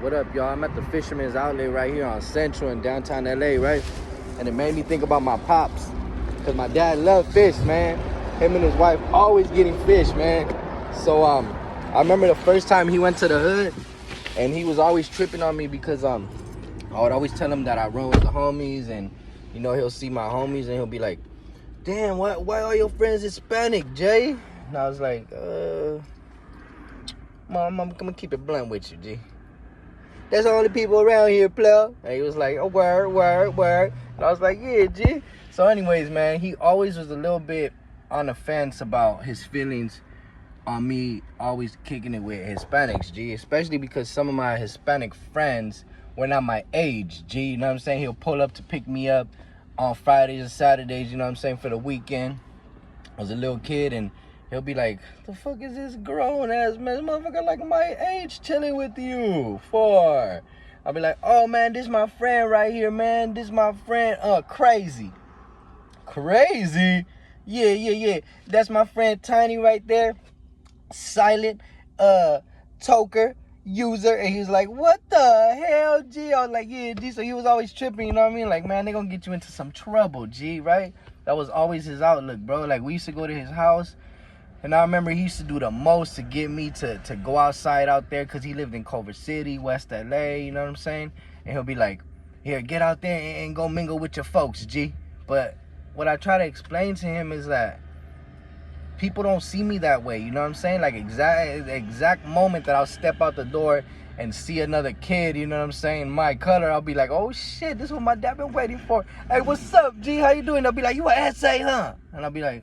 What up, y'all? I'm at the Fisherman's Outlet right here on Central in downtown LA, right? And it made me think about my pops, because my dad loved fish, man. Him and his wife always getting fish, man. So I remember the first time he went to the hood, and he was always tripping on me because I would always tell him that I run with the homies, and you know, he'll see my homies and he'll be like, damn, why are your friends Hispanic, Jay? And I was like, Mom, I'm gonna keep it blunt with you, G. That's the only people around here, player. And he was like, oh, word. And I was like, yeah, G. So anyways, man, he always was a little bit on the fence about his feelings on me always kicking it with Hispanics, G. Especially because some of my Hispanic friends were not my age, G. You know what I'm saying? He'll pull up to pick me up on Fridays and Saturdays, you know what I'm saying, for the weekend. I was a little kid, and he'll be like, the fuck is this grown-ass man, motherfucker like my age chilling with you for? I'll be like, oh, man, this my friend right here, man. This my friend, Crazy. Crazy? Yeah. That's my friend Tiny right there. Silent, toker, user. And he was like, what the hell, G? I was like, yeah, G. So he was always tripping, you know what I mean? Like, man, they gonna get you into some trouble, G, right? That was always his outlook, bro. Like, we used to go to his house, and I remember he used to do the most to get me to go outside out there, because he lived in Culver City, West LA, you know what I'm saying? And he'll be like, here, get out there and go mingle with your folks, G. But what I try to explain to him is that people don't see me that way, you know what I'm saying? Like, exact moment that I'll step out the door and see another kid, you know what I'm saying, my color, I'll be like, oh shit, this is what my dad been waiting for. Hey, what's up, G? How you doing? They'll be like, you an SA, huh? And I'll be like,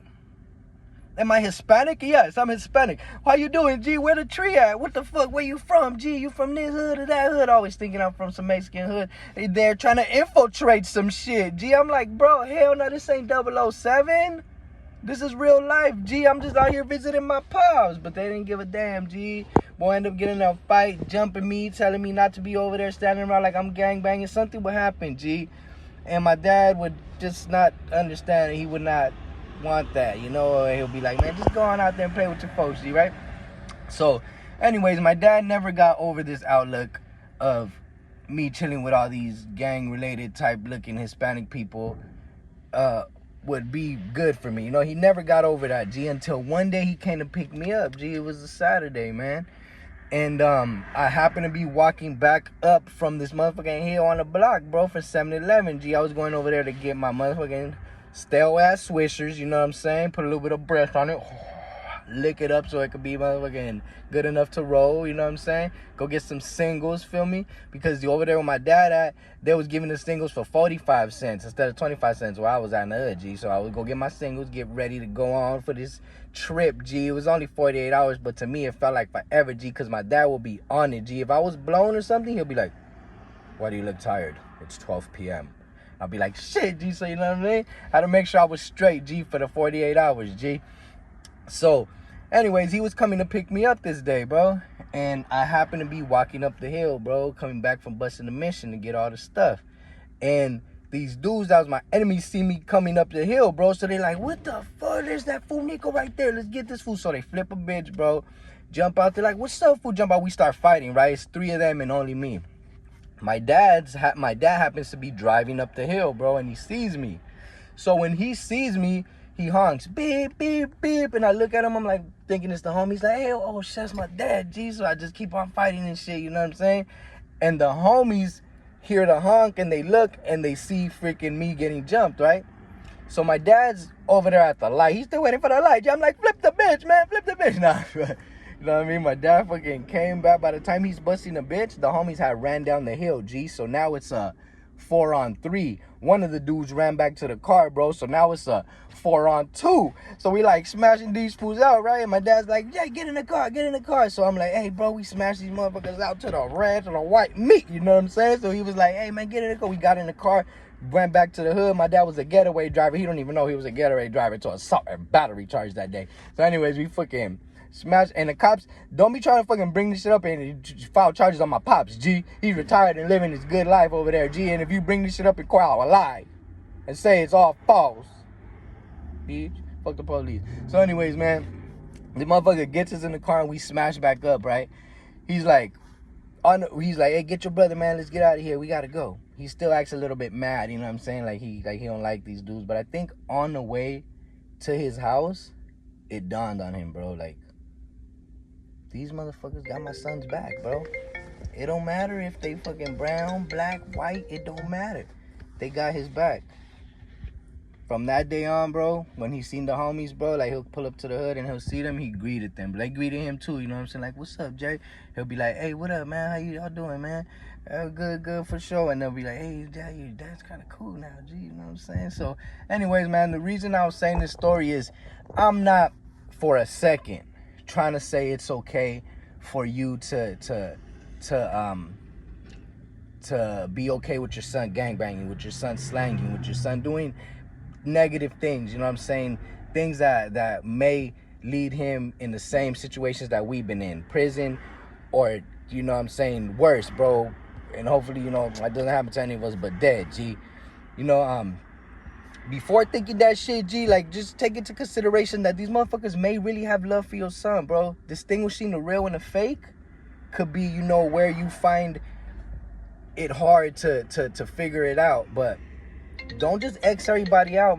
am I Hispanic? Yes, I'm Hispanic. How you doing, G? Where the tree at? What the fuck? Where you from, G? You from this hood or that hood? Always thinking I'm from some Mexican hood. They're trying to infiltrate some shit, G. I'm like, bro, hell no, this ain't 007. This is real life, G. I'm just out here visiting my pops. But they didn't give a damn, G. Boy, end up getting in a fight, jumping me, telling me not to be over there, standing around like I'm gangbanging. Something would happen, G. And my dad would just not understand. He would not want that, you know, or he'll be like, man, just go on out there and play with your folks, G, right? So anyways, my dad never got over this outlook of me chilling with all these gang related type looking Hispanic people would be good for me, you know. He never got over that, G, until one day he came to pick me up, G. It was a Saturday, man, and I happened to be walking back up from this motherfucking hill on the block, bro, for 7-Eleven, G. I was going over there to get my motherfucking stale ass Swishers, you know what I'm saying? Put a little bit of breath on it, lick it up so it could be motherfucking good enough to roll, you know what I'm saying? Go get some singles, feel me? Because over there with my dad at, they was giving the singles for 45 cents instead of 25 cents where I was at in the hood, G. So I would go get my singles, get ready to go on for this trip, G. It was only 48 hours, but to me it felt like forever, G, because my dad would be on it, G. If I was blown or something, he'll be like, why do you look tired? It's 12 p.m. I'll be like, shit, G, so you know what I mean? I had to make sure I was straight, G, for the 48 hours, G. So, anyways, he was coming to pick me up this day, bro. And I happened to be walking up the hill, bro, coming back from busting the mission to get all the stuff. And these dudes that was my enemies see me coming up the hill, bro. So they like, what the fuck? There's that fool Nico right there. Let's get this fool. So they flip a bitch, bro. Jump out. They're like, what's up, fool? Jump out. We start fighting, right? It's 3 of them and only me. My dad happens to be driving up the hill, bro, and he sees me. So when he sees me, he honks, beep, beep, beep, and I look at him, I'm like, thinking it's the homie. He's like, hey, oh, shit, that's my dad, G. So I just keep on fighting and shit, you know what I'm saying? And the homies hear the honk, and they look, and they see freaking me getting jumped, right? So my dad's over there at the light. He's still waiting for the light. I'm like, flip the bitch, man, flip the bitch. Nah, you know what I mean? My dad fucking came back. By the time he's busting a bitch, the homies had ran down the hill, G. So now it's a 4-on-3. One of the dudes ran back to the car, bro. So now it's a 4-on-2. So we like smashing these fools out, right? And my dad's like, yeah, get in the car, get in the car. So I'm like, hey, bro, we smashed these motherfuckers out to the red, to the white meat. You know what I'm saying? So he was like, hey, man, get in the car. We got in the car, went back to the hood. My dad was a getaway driver. He don't even know he was a getaway driver until a battery charge that day. So anyways, we fucking smash, and the cops don't be trying to fucking bring this shit up and file charges on my pops, G. He's retired and living his good life over there, G. And if you bring this shit up in court, I'll lie and say it's all false, bitch. Fuck the police. So anyways, man, the motherfucker gets us in the car and we smash back up, right? He's like, he's like, hey, get your brother, man. Let's get out of here. We gotta go. He still acts a little bit mad. You know what I'm saying? Like he don't like these dudes. But I think on the way to his house, it dawned on him, bro. Like, these motherfuckers got my son's back, bro. It don't matter if they fucking brown, black, white. It don't matter. They got his back. From that day on, bro, when he seen the homies, bro, like, he'll pull up to the hood and he'll see them, he greeted them. But they greeted him too, you know what I'm saying? Like, what's up, Jay? He'll be like, hey, what up, man? How y'all doing, man? Good for sure. And they'll be like, hey, Jay, that's kind of cool now, G, you know what I'm saying? So, anyways, man, the reason I was saying this story is I'm not for a second trying to say it's okay for you to be okay with your son gangbanging, with your son slanging, with your son doing negative things, you know what I'm saying? Things that may lead him in the same situations that we've been in, prison, or, you know what I'm saying, worse, bro. And hopefully, you know, it doesn't happen to any of us, but dead, G. You know, before thinking that shit, G, like, just take into consideration that these motherfuckers may really have love for your son, bro. Distinguishing the real and the fake could be, you know, where you find it hard to figure it out. But don't just X everybody out.